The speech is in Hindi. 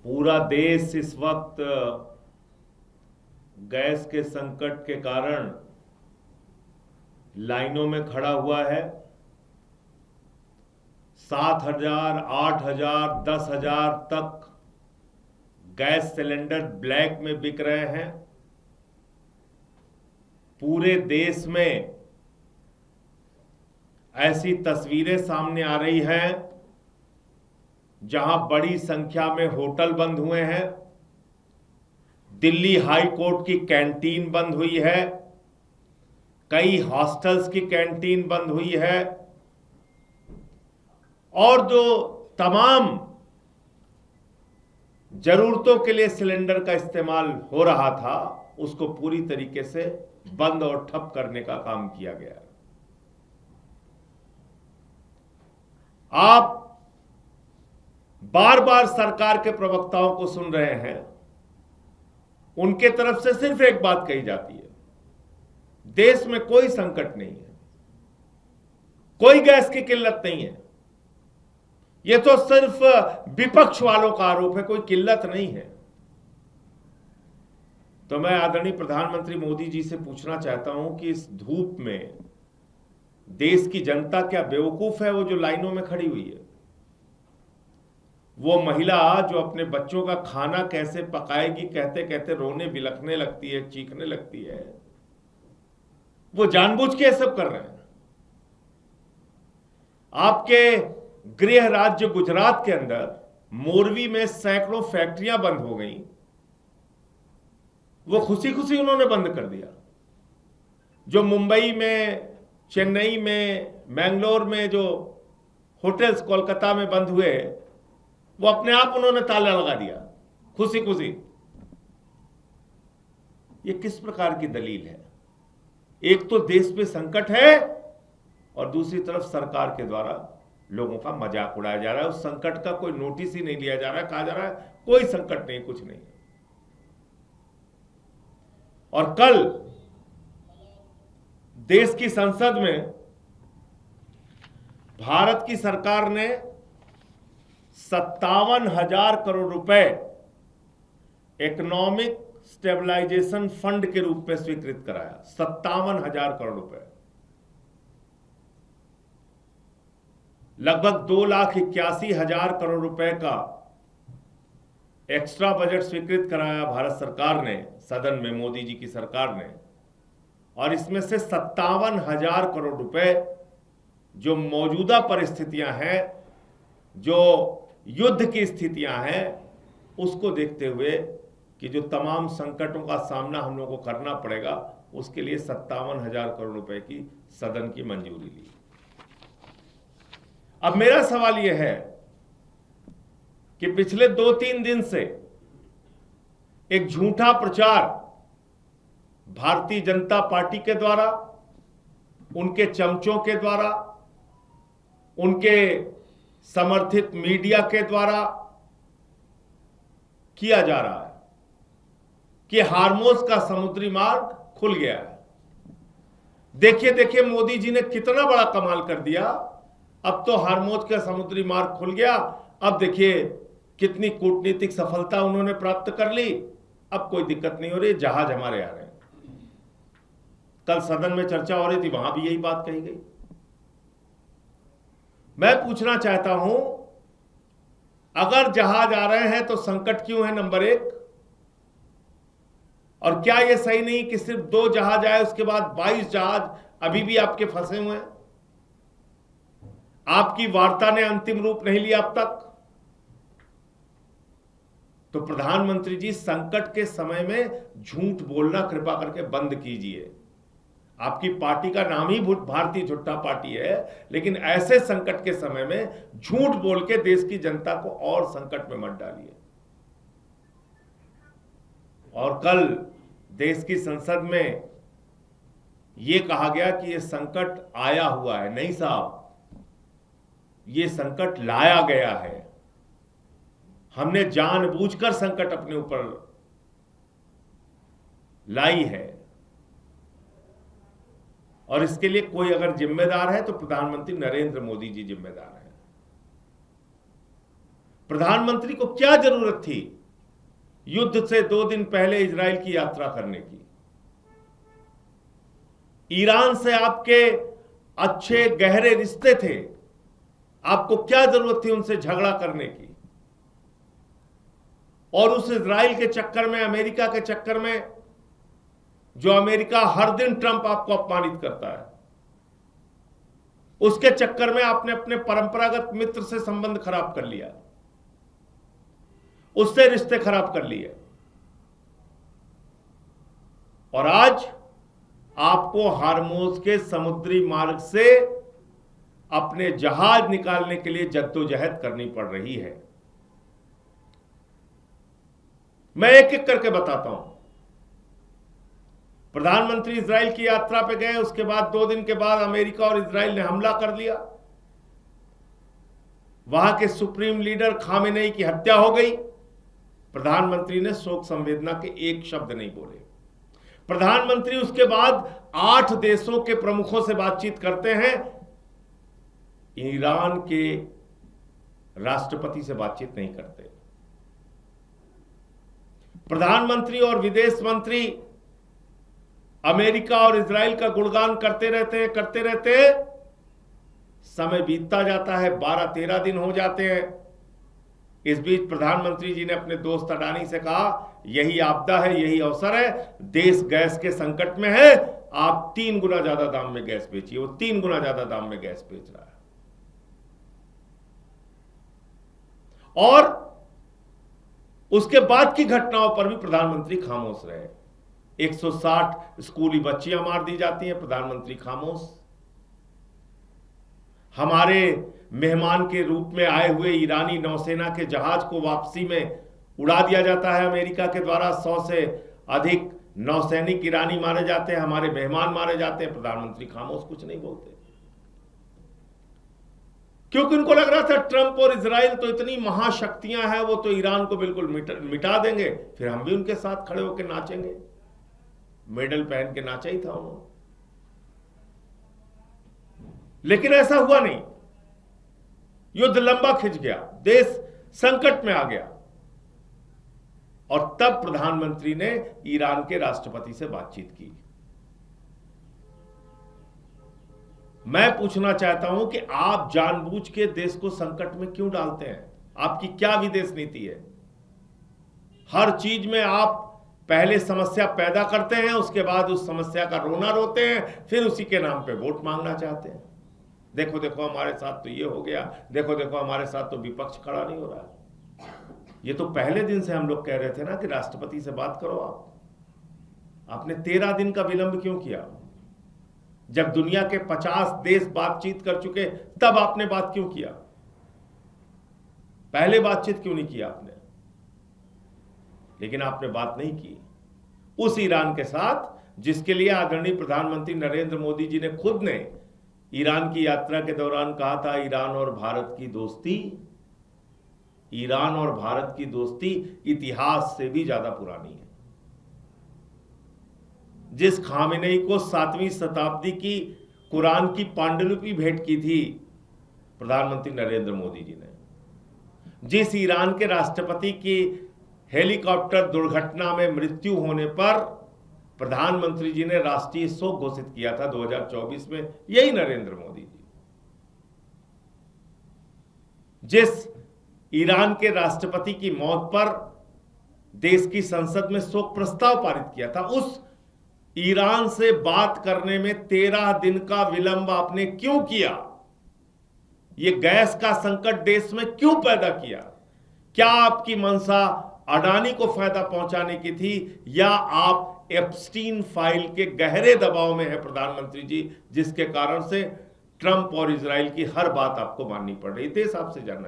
पूरा देश इस वक्त गैस के संकट के कारण लाइनों में खड़ा हुआ है। 7,000, 8,000, 10,000 तक गैस सिलेंडर ब्लैक में बिक रहे हैं। पूरे देश में ऐसी तस्वीरें सामने आ रही हैं जहां बड़ी संख्या में होटल बंद हुए हैं। दिल्ली हाई कोर्ट की कैंटीन बंद हुई है, कई हॉस्टल्स की कैंटीन बंद हुई है और जो तमाम जरूरतों के लिए सिलेंडर का इस्तेमाल हो रहा था उसको पूरी तरीके से बंद और ठप करने का काम किया गया। आप बार बार सरकार के प्रवक्ताओं को सुन रहे हैं, उनके तरफ से सिर्फ एक बात कही जाती है, देश में कोई संकट नहीं है, कोई गैस की किल्लत नहीं है। यह तो सिर्फ विपक्ष वालों का आरोप है, कोई किल्लत नहीं है। तो मैं आदरणीय प्रधानमंत्री मोदी जी से पूछना चाहता हूं कि इस धूप में देश की जनता क्या बेवकूफ है वो जो लाइनों में खड़ी हुई है? वो महिला जो अपने बच्चों का खाना कैसे पकाएगी कहते कहते रोने बिलखने लगती है, चीखने लगती है, वो जानबूझ के सब कर रहे हैं। आपके गृह राज्य गुजरात के अंदर मोरवी में सैकड़ों फैक्ट्रियां बंद हो गई, वो खुशी खुशी उन्होंने बंद कर दिया। जो मुंबई में, चेन्नई में, मैंगलोर में जो होटल्स कोलकाता में बंद हुए वो अपने आप उन्होंने ताला लगा दिया खुशी खुशी। ये किस प्रकार की दलील है? एक तो देश में संकट है और दूसरी तरफ सरकार के द्वारा लोगों का मजाक उड़ाया जा रहा है। उस संकट का कोई नोटिस ही नहीं लिया जा रहा है, कहा जा रहा है कोई संकट नहीं, कुछ नहीं। और कल देश की संसद में भारत की सरकार ने 57,000 करोड़ रुपए इकोनॉमिक स्टेबलाइजेशन फंड के रूप में स्वीकृत कराया। 57,000 करोड़ रुपए, लगभग 2,81,000 करोड़ रुपए का एक्स्ट्रा बजट स्वीकृत कराया भारत सरकार ने सदन में, मोदी जी की सरकार ने। और इसमें से 57,000 करोड़ रुपए जो मौजूदा परिस्थितियां हैं, जो युद्ध की स्थितियां हैं, उसको देखते हुए कि जो तमाम संकटों का सामना हम लोगों को करना पड़ेगा, उसके लिए 57,000 करोड़ रुपए की सदन की मंजूरी ली। अब मेरा सवाल यह है कि पिछले 2-3 दिन से एक झूठा प्रचार भारतीय जनता पार्टी के द्वारा, उनके चमचों के द्वारा, उनके समर्थित मीडिया के द्वारा किया जा रहा है कि हार्मोज का समुद्री मार्ग खुल गया है। देखिए देखिए मोदी जी ने कितना बड़ा कमाल कर दिया, अब तो हार्मोज का समुद्री मार्ग खुल गया। अब देखिए कितनी कूटनीतिक सफलता उन्होंने प्राप्त कर ली, अब कोई दिक्कत नहीं हो रही, जहाज हमारे आ रहे हैं। कल सदन में चर्चा हो रही थी, वहां भी यही बात कही गई। मैं पूछना चाहता हूं, अगर जहाज आ रहे हैं तो संकट क्यों है? नंबर 1। और क्या यह सही नहीं कि सिर्फ 2 जहाज आए, उसके बाद 22 जहाज अभी भी आपके फंसे हुए हैं? आपकी वार्ता ने अंतिम रूप नहीं लिया अब तक। तो प्रधानमंत्री जी, संकट के समय में झूठ बोलना कृपा करके बंद कीजिए। आपकी पार्टी का नाम ही भारतीय झूठा पार्टी है, लेकिन ऐसे संकट के समय में झूठ बोल के देश की जनता को और संकट में मत डालिए। और कल देश की संसद में यह कहा गया कि यह संकट आया हुआ है। नहीं साहब, यह संकट लाया गया है। हमने जानबूझकर संकट अपने ऊपर लाई है और इसके लिए कोई अगर जिम्मेदार है तो प्रधानमंत्री नरेंद्र मोदी जी जिम्मेदार हैं। प्रधानमंत्री को क्या जरूरत थी युद्ध से 2 दिन पहले इजराइल की यात्रा करने की? ईरान से आपके अच्छे गहरे रिश्ते थे, आपको क्या जरूरत थी उनसे झगड़ा करने की? और उस इजराइल के चक्कर में, अमेरिका के चक्कर में, जो अमेरिका हर दिन ट्रंप आपको अपमानित करता है, उसके चक्कर में आपने अपने परंपरागत मित्र से संबंध खराब कर लिया, उससे रिश्ते खराब कर लिए, और आज आपको हार्मोज के समुद्री मार्ग से अपने जहाज निकालने के लिए जद्दोजहद करनी पड़ रही है। मैं एक एक करके बताता हूं। प्रधानमंत्री इजराइल की यात्रा पे गए, उसके बाद 2 दिन के बाद अमेरिका और इजराइल ने हमला कर लिया, वहां के सुप्रीम लीडर खामेनेई की हत्या हो गई। प्रधानमंत्री ने शोक संवेदना के एक शब्द नहीं बोले। प्रधानमंत्री उसके बाद 8 देशों के प्रमुखों से बातचीत करते हैं, ईरान के राष्ट्रपति से बातचीत नहीं करते। प्रधानमंत्री और विदेश मंत्री अमेरिका और इजराइल का गुणगान करते रहते हैं, समय बीतता जाता है, 12-13 दिन हो जाते हैं। इस बीच प्रधानमंत्री जी ने अपने दोस्त अडानी से कहा, यही आपदा है, यही अवसर है, देश गैस के संकट में है, आप 3 गुना ज्यादा दाम में गैस बेचिए। वो 3 गुना ज्यादा दाम में गैस बेच रहा है। और उसके बाद की घटनाओं पर भी प्रधानमंत्री खामोश रहे। 160 स्कूली बच्चियां मार दी जाती हैं, प्रधानमंत्री खामोश। हमारे मेहमान के रूप में आए हुए ईरानी नौसेना के जहाज को वापसी में उड़ा दिया जाता है अमेरिका के द्वारा। 100 से अधिक नौसैनिक ईरानी मारे जाते हैं, हमारे मेहमान मारे जाते हैं, प्रधानमंत्री खामोश, कुछ नहीं बोलते, क्योंकि उनको लग रहा था ट्रंप और इजराइल तो इतनी महाशक्तियां हैं, वो तो ईरान को बिल्कुल मिटा देंगे, फिर हम भी उनके साथ खड़े होकर नाचेंगे। मेडल पहन के नाचा ही था उन्होंने, लेकिन ऐसा हुआ नहीं। युद्ध लंबा खिंच गया, देश संकट में आ गया, और तब प्रधानमंत्री ने ईरान के राष्ट्रपति से बातचीत की। मैं पूछना चाहता हूं कि आप जानबूझ के देश को संकट में क्यों डालते हैं? आपकी क्या विदेश नीति है? हर चीज में आप पहले समस्या पैदा करते हैं, उसके बाद उस समस्या का रोना रोते हैं, फिर उसी के नाम पे वोट मांगना चाहते हैं। देखो देखो हमारे साथ तो ये हो गया, देखो देखो हमारे साथ तो विपक्ष खड़ा नहीं हो रहा। ये तो पहले दिन से हम लोग कह रहे थे ना कि राष्ट्रपति से बात करो। आपने 13 दिन का विलंब क्यों किया? जब दुनिया के 50 देश बातचीत कर चुके, तब आपने बात क्यों किया? पहले बातचीत क्यों नहीं किया आपने? लेकिन आपने बात नहीं की उस ईरान के साथ जिसके लिए आदरणीय प्रधानमंत्री नरेंद्र मोदी जी ने खुद ने ईरान की यात्रा के दौरान कहा था, ईरान और भारत की दोस्ती इतिहास से भी ज्यादा पुरानी है। जिस खामेनेई को 7वीं शताब्दी की कुरान की पांडुलिपि भेंट की थी प्रधानमंत्री नरेंद्र मोदी जी ने, जिस ईरान के राष्ट्रपति की हेलीकॉप्टर दुर्घटना में मृत्यु होने पर प्रधानमंत्री जी ने राष्ट्रीय शोक घोषित किया था 2024 में, यही नरेंद्र मोदी जी। जिस ईरान के राष्ट्रपति की मौत पर देश की संसद में शोक प्रस्ताव पारित किया था, उस ईरान से बात करने में 13 दिन का विलंब आपने क्यों किया? ये गैस का संकट देश में क्यों पैदा किया? क्या आपकी मंशा अडानी को फायदा पहुंचाने की थी, या आप एप्स्टीन फाइल के गहरे दबाव में है प्रधानमंत्री जी, जिसके कारण से ट्रंप और इजराइल की हर बात आपको माननी पड़ रही? देश आपसे जानना